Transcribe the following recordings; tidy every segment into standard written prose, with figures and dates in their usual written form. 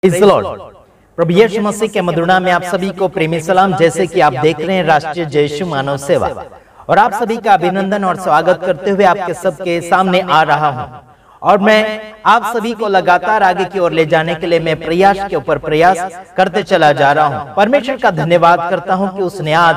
Praise the lord. प्रभु यीशु मसीह के मधुर नाम में आप सभी को प्रेमी सलाम। जैसे कि आप देख रहे हैं राष्ट्रीय जय यीशु मानव सेवा, और आप सभी का अभिनंदन और स्वागत करते हुए आपके सबके सामने आ रहा हूं। और मैं आप सभी को लगातार आगे की ओर ले जाने के लिए मैं प्रयास के ऊपर प्रयास करते चला जा रहा हूं। परमेश्वर का धन्यवाद करता हूं कि उसने आज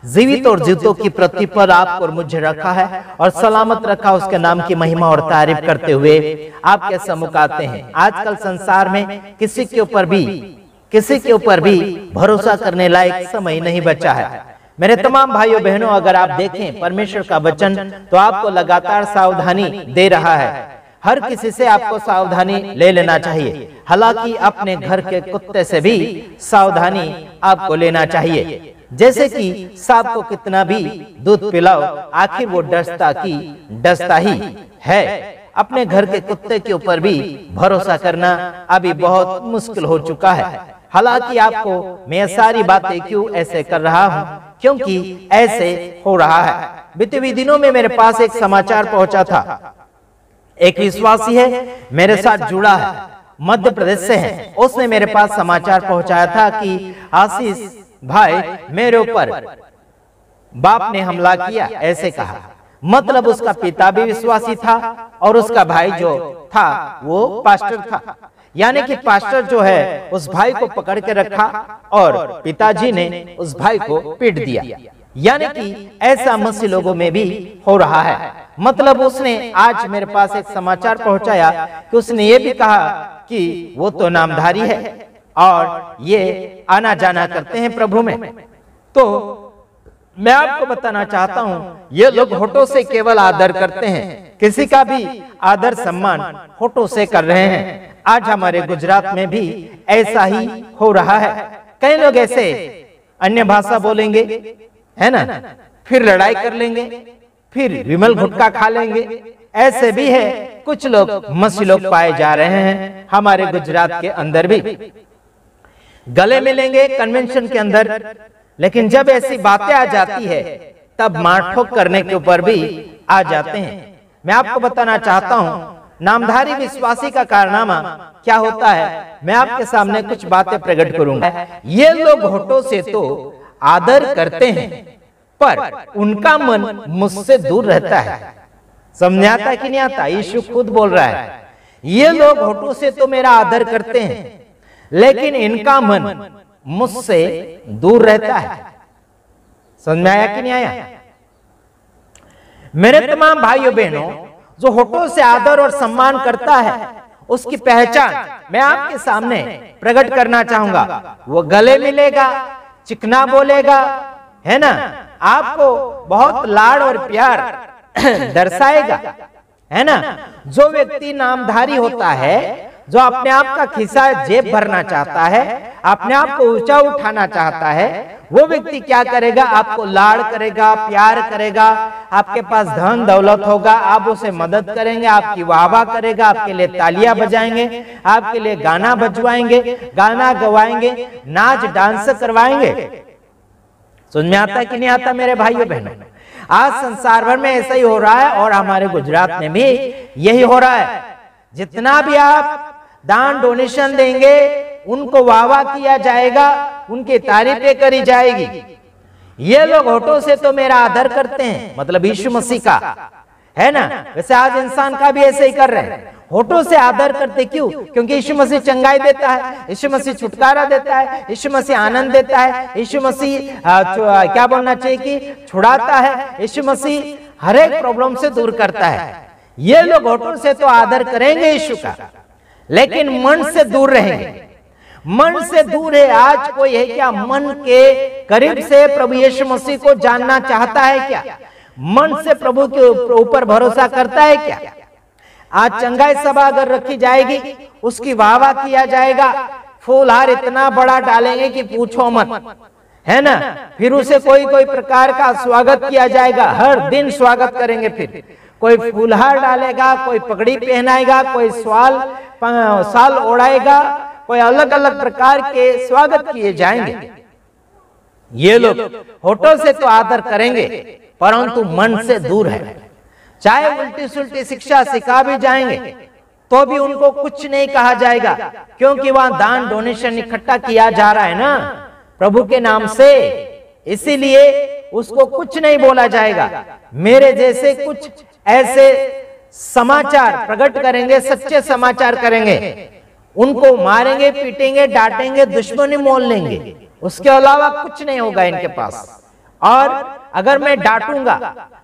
जीवित और जीवतों की पृथ्वी पर आपको और मुझे रखा है और सलामत रखा। उसके नाम की महिमा और तारीफ करते हुए आपके सम्मुख आते हैं। आजकल संसार में किसी के ऊपर भी भरोसा करने लायक समय नहीं बचा है। मेरे तमाम भाइयों बहनों, अगर आप देखें परमेश्वर का वचन तो आपको लगातार सावधानी दे रहा है। हर किसी से आपको सावधानी ले लेना चाहिए। हालांकि अपने घर के कुत्ते से भी सावधानी आपको लेना चाहिए। जैसे कि सांप को कितना भी दूध पिलाओ, आखिर वो डसता ही है। अपने घर के कुत्ते के ऊपर भी भरोसा करना अभी बहुत मुश्किल हो चुका है। हालांकि आपको मैं सारी बातें क्यों ऐसे कर रहा हूं, क्योंकि ऐसे हो रहा है। बीते हुए दिनों में मेरे पास एक समाचार पहुंचा था। एक विश्वासी है, मेरे साथ जुड़ा है, मध्य प्रदेश से है। उसने मेरे पास समाचार पहुंचाया था कि आशीष भाई, मेरे ऊपर बाप ने हमला किया, ऐसे कहा। मतलब उसका पिता भी विश्वासी था और उसका भाई जो था वो पास्टर था। यानी कि पास्टर जो है उस भाई को पकड़ के रखा और पिताजी ने उस भाई को पीट दिया। यानी कि ऐसा मसीह लोगों में भी हो रहा है। मतलब उसने आज मेरे पास एक समाचार पहुंचाया कि उसने ये भी कहा कि वो तो नामधारी है और ये आना जाना करते हैं प्रभु में। तो मैं आपको बताना चाहता हूं, ये लोग होठों से केवल आदर करते हैं, किसी का भी आदर सम्मान होठों से कर रहे हैं। आज हमारे गुजरात में भी ऐसा ही हो रहा है। कई लोग ऐसे अन्य भाषा बोलेंगे, है ना, फिर लड़ाई कर लेंगे, फिर विमल गुटखा खा लेंगे। ऐसे भी है कुछ लोग मसीह लोग पाए जा रहे हैं हमारे गुजरात के अंदर भी। गले मिलेंगे कन्वेंशन के अंदर, लेकिन जब ऐसी बातें आ जाती है तब मारठोक करने के ऊपर भी आ जाते हैं। मैं आपको बताना चाहता हूं नामधारी विश्वासी का कारनामा क्या होता है। मैं आपके सामने कुछ बातें प्रकट करूंगा। ये लोग होठों से तो आदर करते हैं पर उनका मन मुझसे दूर रहता है। समझ आता कि नहीं आता? यीशु खुद बोल रहा है, ये लोग होठों से तो मेरा आदर करते हैं लेकिन इनका मन मुझसे दूर रहता है। समझ में आया कि नहीं आया? मेरे तमाम भाइयों बहनों, जो होठों से आदर और सम्मान करता है उसकी पहचान मैं आपके सामने प्रकट करना चाहूंगा। वो गले मिलेगा, चिकना बोलेगा, है ना, आपको बहुत लाड़ और प्यार दर्शाएगा, है ना। जो व्यक्ति नामधारी होता है, जो अपने आप का खिस्सा जेब भरना चाहता है, अपने आप को ऊंचा उठाना चाहता है, वो व्यक्ति क्या करेगा? आपको लाड़ करेगा, प्यार करेगा, आपके पास धन दौलत होगा, आप उसे मदद करेंगे, आपकी वाहवाह करेगा, आपके लिए तालियां बजाएंगे, आपके लिए गाना बजवाएंगे, गाना गवाएंगे, नाच डांस करवाएंगे। समझ में आता कि नहीं आता मेरे भाइयों बहनों? आज संसार भर में ऐसा ही हो रहा है और हमारे गुजरात में भी यही हो रहा है। जितना भी आप दान डोनेशन देंगे उनको वाहवाह किया जाएगा, उनकी तारीफें करी जाएगी। ये लोग होठों से तो मेरा आदर करते हैं, मतलब यीशु मसीह का, है ना। वैसे आज इंसान का भी ऐसे ही कर रहे हैं, होठों से आदर करते। क्यों? क्योंकि यीशु मसीह चंगाई देता है, यीशु मसीह छुटकारा देता है, यीशु मसीह आनंद देता है, यीशु मसीह क्या बोलना चाहिए कि छुड़ाता है, यीशु मसीह हर एक प्रॉब्लम से दूर करता है। ये लोग होठों से तो आदर करेंगे यीशु का, लेकिन मन से दूर रहेंगे। मन से दूर है। आज कोई है क्या मन के करीब से प्रभु यीशु मसीह को जानना चाहता है क्या? मन से प्रभु के ऊपर भरोसा करता है क्या? आज चंगाई सभा अगर रखी जाएगी, उसकी वाहवाह किया जाएगा, फूलहार इतना बड़ा डालेंगे कि पूछो मत, है ना। फिर उसे कोई कोई प्रकार का स्वागत किया जाएगा, हर दिन स्वागत करेंगे। फिर कोई फूलहार डालेगा, कोई पगड़ी पहनाएगा, कोई साल ओढ़ाएगा, कोई अलग अलग प्रकार के स्वागत किए जाएंगे। ये लोग होठों से तो आदर करेंगे परंतु मन से दूर है। चाहे उल्टी सुल्टी शिक्षा सिखा भी जाएंगे, तो भी उनको कुछ नहीं कहा जाएगा, क्योंकि वहां दान डोनेशन इकट्ठा किया जा रहा है ना प्रभु के नाम से, इसीलिए उसको कुछ नहीं बोला जाएगा। मेरे जैसे कुछ ऐसे समाचार प्रकट करेंगे, सच्चे समाचार करेंगे, उनको मारेंगे, पीटेंगे, डांटेंगे, दुश्मनी मोल लेंगे, उसके अलावा कुछ नहीं होगा इनके पास। और अगर मैं डांटूंगा,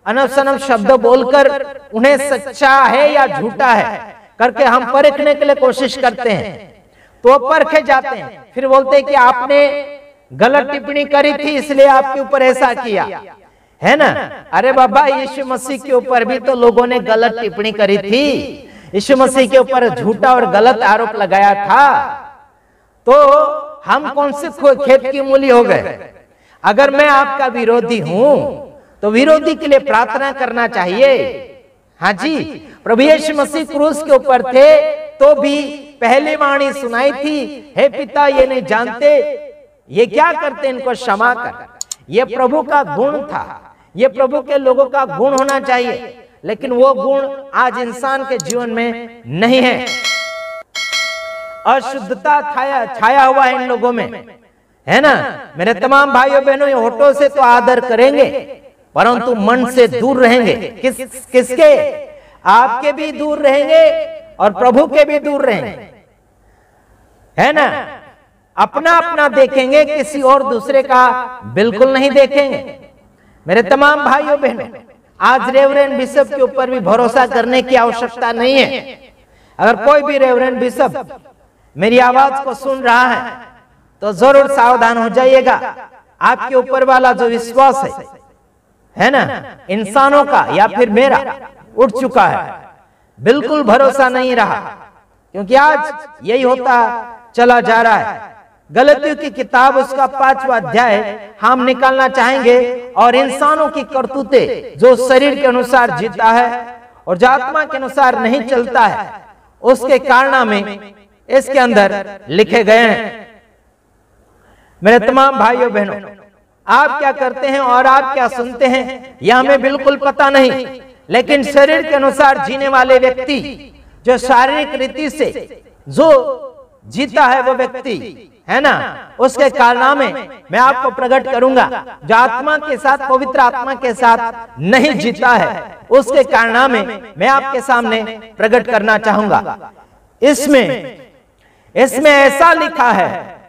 अनफ शनफ शब्द बोलकर उन्हें सच्चा है या झूठा है करके हम परखने के लिए कोशिश करते हैं, तो परखे जाते हैं, फिर बोलते हैं कि आपने गलत टिप्पणी करी थी इसलिए आपके ऊपर ऐसा किया, है ना। अरे बाबा, यीशु मसीह के ऊपर भी तो लोगों ने गलत टिप्पणी करी थी, यीशु मसीह के ऊपर झूठा और गलत आरोप लगाया था, तो हम कौन से खेत की मूली हो गए। अगर मैं आपका विरोधी हूं तो विरोधी के लिए प्रार्थना करना चाहिए। हाँ जी, प्रभु यीशु मसीह क्रूस के ऊपर थे तो भी पहली वाणी सुनाई थी, हे पिता ये नहीं जानते ये क्या करते, इनको क्षमा कर। ये प्रभु का गुण था, ये प्रभु के लोगों का गुण होना चाहिए, लेकिन वो गुण आज इंसान के जीवन में नहीं है। अशुद्धता छाया हुआ है इन लोगों में, है ना। मेरे तमाम भाइयों बहनों, ये होठों से तो आदर करेंगे परंतु मन से दूर रहेंगे। किसके? आपके भी दूर रहेंगे और प्रभु के भी दूर रहेंगे, है ना। अपना अपना देखेंगे, किसी और दूसरे का बिल्कुल नहीं देखेंगे। मेरे तमाम भाइयों बहनों, आज रेवरेंड बिशप के ऊपर भी भरोसा करने की आवश्यकता नहीं है। अगर कोई भी रेवरेंड बिशप मेरी आवाज को सुन रहा है तो जरूर सावधान हो जाइएगा। आपके ऊपर वाला जो विश्वास है ना, इंसानों का या फिर मेरा उठ चुका है, बिल्कुल भरोसा नहीं रहा, क्योंकि आज यही होता चला जा रहा है। गलतियों की किताब उसका 5वां अध्याय हम निकालना चाहेंगे, और इंसानों की करतूतें जो शरीर के अनुसार जीता है और जो आत्मा के अनुसार नहीं चलता है, उसके कारनामे इसके अंदर लिखे गए हैं। मेरे तमाम भाइयों बहनों, आप क्या करते हैं और आप क्या सुनते हैं यह हमें बिल्कुल पता नहीं, लेकिन शरीर के अनुसार जीने वाले व्यक्ति, जो शारीरिक रीति से जो जीता है वो व्यक्ति, है ना, उसके कारनामे मैं आपको प्रकट करूंगा। जो आत्मा के साथ, पवित्र आत्मा के साथ नहीं जीता है, उसके कारनामे मैं आपके सामने प्रकट करना चाहूंगा। इसमें ऐसा लिखा है,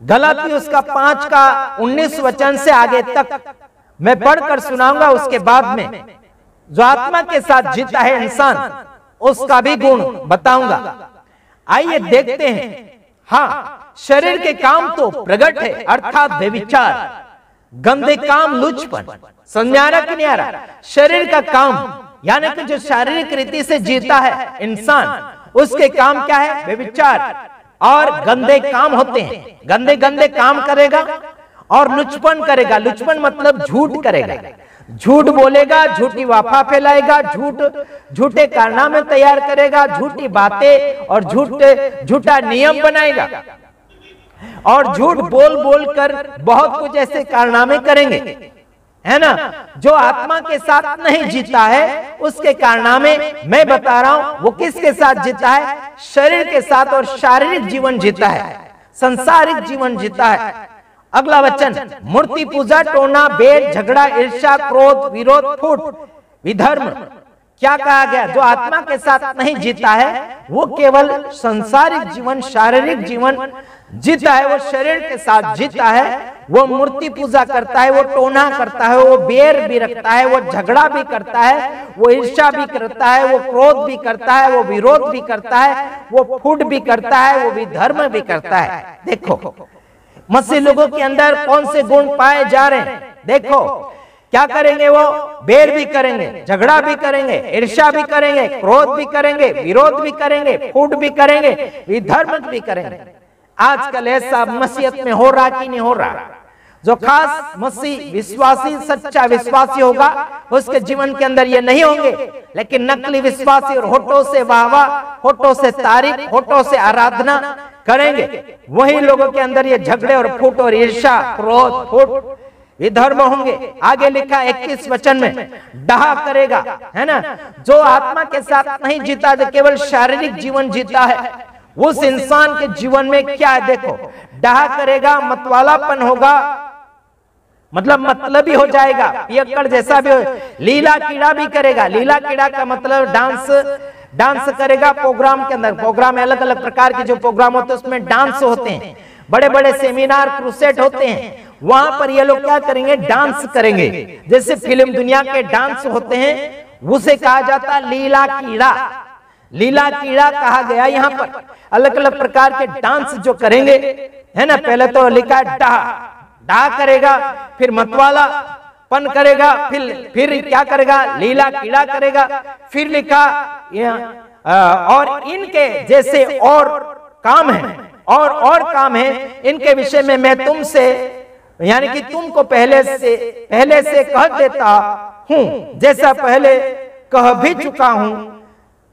गलाती उसका 5 का 19 वचन से आगे तक मैं पढ़कर सुनाऊंगा। उसके बाद में जो आत्मा के साथ जीता है इंसान, उसका भी गुण बताऊंगा। आइए देखते हैं। हाँ, शरीर के काम तो प्रकट है, अर्थात व्यभिचार, गंदे काम, लुचपन, संन्यारा न्यारा। शरीर का काम यानी कि जो शारीरिक रीति से जीता है इंसान, उसके काम क्या है? व्यभिचार और गंदे काम होते हैं। गंदे गंदे काम करेगा और लुचपन करेगा। लुचपन मतलब झूठ करेगा, झूठ बोलेगा, झूठी वाफा फैलाएगा, झूठे कारनामे तैयार करेगा, झूठी बातें और झूठा नियम बनाएगा, और झूठ बोल बोल कर बहुत कुछ ऐसे कारनामे करेंगे, है ना। जो आत्मा के साथ नहीं जीता है, उसके कारनामे मैं बता रहा हूं। वो किसके साथ जीता है? शरीर के साथ, और शारीरिक जीवन जीता है, संसारिक जीवन जीता है। अगला वचन, मूर्ति पूजा, टोना, भेद, झगड़ा, ईर्ष्या, क्रोध, विरोध, फूट, विधर्म। क्या कहा गया? जो आत्मा के साथ नहीं जीता है, वो केवल संसारिक जीवन, शारीरिक जीवन जीता है, वो शरीर के साथ जीता है, वो मूर्ति पूजा करता है, वो टोना करता है, वो बैर भी रखता है, वो झगड़ा भी करता है, वो ईर्ष्या भी करता है, वो क्रोध भी करता है, वो विरोध भी करता है, वो फूट भी करता है, वो विधर्म भी करता है। देखो मसीह लोगों के अंदर कौन से गुण पाए जा रहे हैं। देखो क्या करेंगे, वो बैर भी करेंगे, झगड़ा भी करेंगे, ईर्ष्या भी करेंगे, क्रोध भी करेंगे, विरोध भी करेंगे, फूट भी करेंगे, विधर्म भी करेंगे। आजकल ऐसा मसीहत में हो रहा कि नहीं हो रहा? जो खास मसीह विश्वासी, सच्चा विश्वासी होगा, उसके जीवन के अंदर ये नहीं होंगे, लेकिन नकली विश्वासी और होठों से वाहवा, होठों से तारीफ, होठों से आराधना करेंगे, वही लोगों के अंदर ये झगड़े और फूट और ईर्ष्या, क्रोध, फूट, विधर्म होंगे। आगे लिखा 21 वचन में, डाहा करेगा, है ना, जो आत्मा के साथ नहीं जीता, जो केवल शारीरिक जीवन जीता है, उस इंसान के जीवन में क्या है देखो, डाहा करेगा, मतवालापन होगा, मतलब मतलबी हो जाएगा, पियक्कड़ जैसा भी हो, लीला कीड़ा भी करेगा। लीला कीड़ा का मतलब डांस करेगा प्रोग्राम के अंदर। प्रोग्राम में अलग अलग प्रकार के जो प्रोग्राम होते हैं उसमें डांस होते हैं, बड़े बड़े सेमिनार क्रूसेट होते हैं, वहां पर ये लोग क्या करेंगे, डांस करेंगे। जैसे फिल्म दुनिया के डांस होते हैं, उसे कहा जाता है लीला कीड़ा। लीला कीड़ा कहा गया यहाँ पर। अलग अलग प्रकार के डांस जो करेंगे, है ना, पहले तो लिखा डाह करेगा, फिर मतवाला पन करेगा, फिर क्या करेगा, लीला कीड़ा करेगा, फिर लिखा और इनके जैसे और काम है, और काम है, इनके विषय में मैं तुमसे, यानी कि तुमको पहले से कह देता हूं, जैसा पहले कह भी चुका हूं,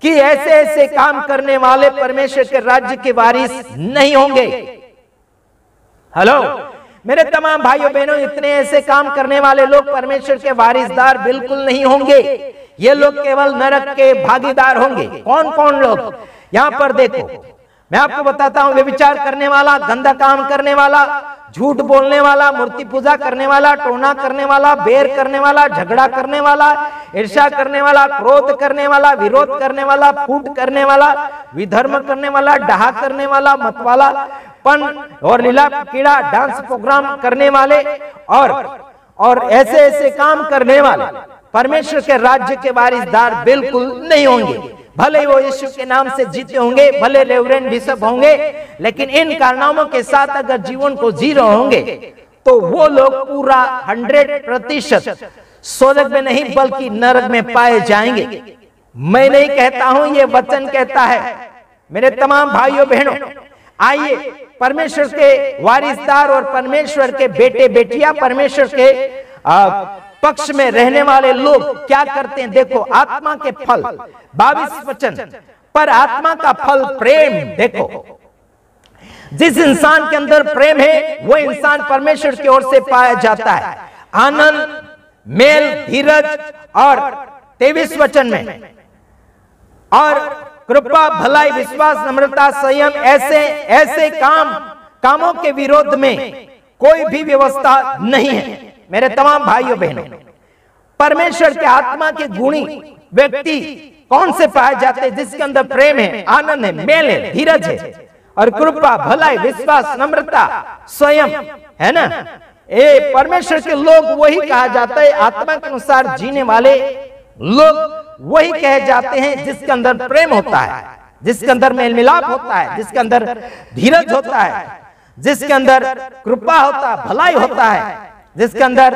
कि ऐसे ऐसे काम करने वाले परमेश्वर के राज्य के वारिस नहीं होंगे। हेलो मेरे तमाम भाइयों बहनों, इतने ऐसे काम करने वाले लोग परमेश्वर के वारिसदार बिल्कुल नहीं होंगे। ये लोग केवल नरक के भागीदार होंगे। कौन कौन लोग, यहां पर देखो, मैं आपको बताता हूं, व्यभिचार करने वाला, गंदा काम करने वाला, झूठ बोलने वाला, मूर्ति पूजा करने वाला, टोना करने वाला, बैर करने वाला, झगड़ा करने वाला, ईर्ष्या करने वाला, क्रोध करने वाला, विरोध करने वाला, फूट करने वाला, विधर्म करने वाला, डाहा करने वाला, मतवाला पन और लीला कीड़ा, डांस प्रोग्राम करने वाले और ऐसे ऐसे काम करने वाले परमेश्वर के राज्य के वारिसदार बिल्कुल नहीं होंगे। भले वो यीशु के नाम से जीते होंगे, भले रेवरेंड बिशप होंगे, लेकिन इन कारनामों के साथ अगर जीवन को जी रहे होंगे तो वो लोग पूरा 100% स्वर्ग में नहीं बल्कि नरक में पाए जाएंगे। मैं नहीं कहता हूं, ये वचन कहता है। मेरे तमाम भाइयों बहनों, आइए परमेश्वर के वारिसदार और परमेश्वर के बेटे बेटियां, परमेश्वर के पक्ष में रहने वाले लोग क्या करते हैं देखो। आत्मा के फल, 22 वचन, पर आत्मा का फल प्रेम। देखो, जिस इंसान के अंदर प्रेम है वो इंसान परमेश्वर की ओर से पाया जाता है। आनंद, मेल, धीरज, और 23 वचन में, और कृपा, भलाई, विश्वास, नम्रता, संयम, ऐसे कामों के विरोध में कोई भी व्यवस्था नहीं है। मेरे तमाम भाइयों बहनों, परमेश्वर के आत्मा के गुणी व्यक्ति कौन से पाए जाते हैं? जिसके अंदर प्रेम है, आनंद है, मेल है, धीरज है, और कृपा, भलाई, विश्वास, नम्रता, संयम, है ना। ये परमेश्वर के लोग वही कहा जाता है। आत्मा के अनुसार जीने वाले लोग वही कहे जाते हैं जिसके अंदर प्रेम होता है, जिसके अंदर मेल मिलाप होता है, जिसके अंदर धीरज होता है, जिसके अंदर कृपा होता है, भलाई होता है, जिसके अंदर,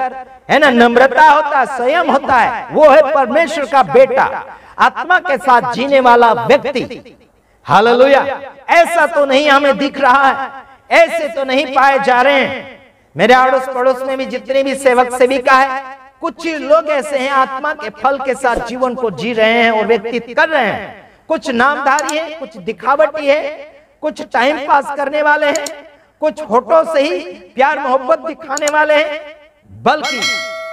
है ना, नम्रता होता है, संयम होता है। वो है परमेश्वर का बेटा, आत्मा के साथ जीने वाला व्यक्ति। हालेलुया। ऐसा तो नहीं हमें दिख रहा है, ऐसे तो नहीं पाए जा रहे हैं। मेरे आड़ोस पड़ोस में भी जितने भी सेवक सेविका है, कुछ लोग ऐसे हैं आत्मा के फल के साथ जीवन को जी रहे हैं और व्यतीत कर रहे हैं। कुछ नामधारी है, कुछ दिखावटी है, कुछ टाइम पास करने वाले हैं, कुछ होठों से ही प्यार मोहब्बत दिखाने वाले हैं, बल्कि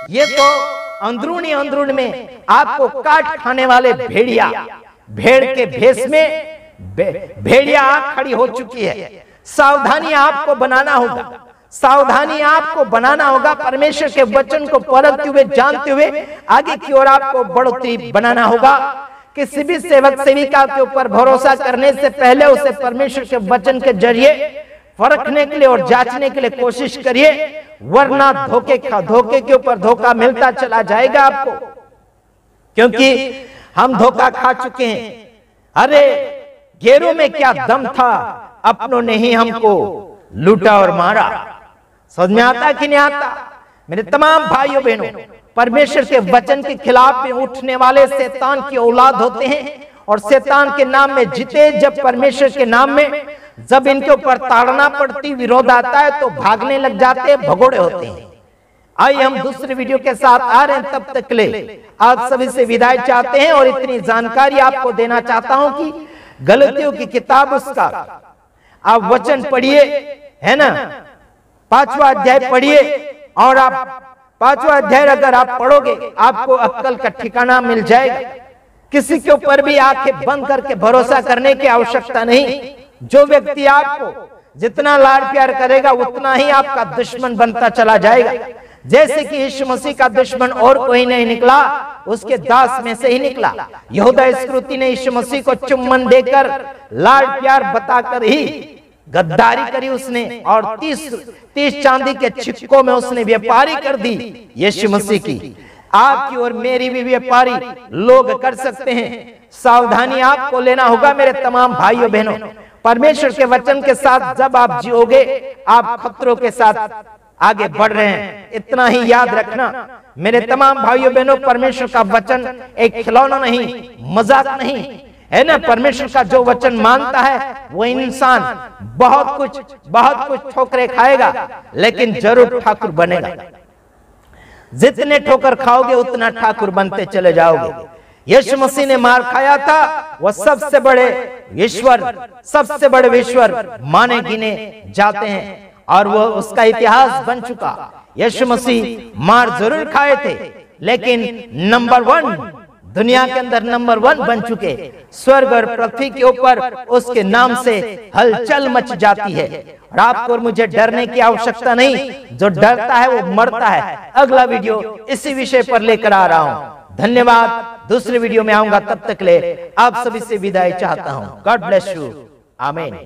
ये तो अंदरूनी में आपको काट खाने वाले भेड़िया, भेड़ के भेष में भेड़िया आंख खड़ी हो चुकी है। सावधानी आपको बनाना होगा, सावधानी आपको बनाना होगा। परमेश्वर के वचन को परखते हुए, जानते हुए आगे की ओर आपको बढ़ोतरी बनाना होगा। किसी भी सेवक सेविका के ऊपर भरोसा करने से पहले उसे परमेश्वर के वचन के जरिए परखने के लिए और जांचने के लिए कोशिश करिए, वरना धोखे के ऊपर धोखा मिलता चला जाएगा आपको, क्योंकि हम धोखा खा चुके हैं। अरे घेरों में क्या दम था, अपनों ने ही हमको लूटा और मारा। समझ में आता कि नहीं आता? मेरे तमाम भाइयों बहनों, परमेश्वर के वचन के खिलाफ में उठने वाले शैतान की औलाद होते हैं और शैतान के नाम में जीते। जब परमेश्वर के नाम में जब इनके ऊपर ताड़ना पड़ती, विरोध आता है, तो भागने लग जाते हैं, भगोड़े होते हैं। आइए हम दूसरे वीडियो के साथ आ रहे हैं। तब तक ले आप सभी से विदाई चाहते हैं और इतनी जानकारी आपको देना चाहता हूं कि गलतियों की किताब, उसका आप वचन पढ़िए, है ना, 5वां अध्याय पढ़िए और आप 5वां अध्याय अगर आप पढ़ोगे आपको अक्ल का ठिकाना मिल जाएगा। किसी के ऊपर भी आंखें बंद करके भरोसा करने की आवश्यकता नहीं। जो व्यक्ति आपको जितना लाड प्यार करेगा उतना ही आपका दुश्मन बनता चला जाएगा। जैसे कि यीशु मसीह का दुश्मन और कोई नहीं निकला, उसके दास में से ही निकला। यहूदा इस्करियोती ने यीशु मसीह को चुम्बन देकर लाड प्यार बताकर ही गद्दारी करी उसने, और 30 चांदी के सिक्कों में उसने व्यापारी कर दी यीशु मसीह की। आपकी और मेरी भी व्यापारी लोग कर सकते हैं। सावधानी आपको लेना होगा मेरे तमाम भाइयों बहनों। परमेश्वर के वचन के साथ जब आप जियोगे आप खतरों के साथ आगे बढ़ रहे हैं, इतना ही याद रखना मेरे तमाम भाइयों बहनों। परमेश्वर का वचन एक खिलौना नहीं, मजाक नहीं है ना। परमेश्वर का जो वचन मानता है वो इंसान बहुत कुछ ठोकरें खाएगा, लेकिन जरूर ठाकुर बनेगा। जितने ठोकर खाओगे उतना ठाकुर बनते चले जाओगे। यीशु मसीह ने मार खाया था, वह सबसे बड़े ईश्वर माने गिने जाते हैं, और वो उसका इतिहास बन चुका। यीशु मसीह मार जरूर खाए थे, लेकिन नंबर 1 दुनिया के अंदर नंबर 1 बन चुके। स्वर्ग और पृथ्वी के ऊपर उसके नाम से हलचल मच जाती है। और आपको और मुझे डरने की आवश्यकता नहीं। जो डरता है वो मरता है। अगला वीडियो इसी विषय पर लेकर आ रहा हूं। धन्यवाद। दूसरे वीडियो में आऊंगा, तब तक ले आप सभी से विदाई चाहता हूं। God bless you. आमीन।